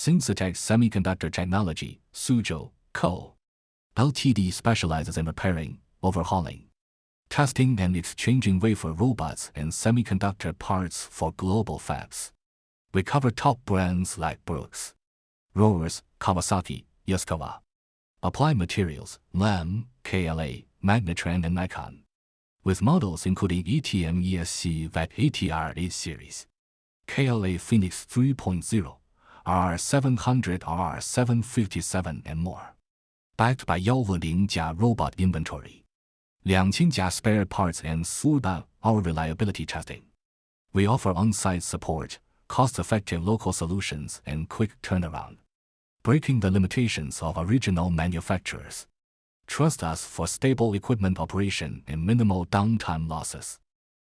Synthetic Semiconductor Technology, Suzhou, Co. Ltd. specializes in repairing, overhauling, testing and exchanging wafer robots and semiconductor parts for global fabs. We cover top brands like Brooks, Rorze, Kawasaki, Yaskawa. Applied Materials, LAM, KLA, Magnetron and Nikon. With models including ETM ESC VAC ATR8 series, KLA Phoenix 3.0, RR700, RR757 and more. Backed by 150家 robot inventory, 2000家 spare parts and throughout our reliability testing. We offer on-site support, cost-effective local solutions and quick turnaround, breaking the limitations of original manufacturers. Trust us for stable equipment operation and minimal downtime losses.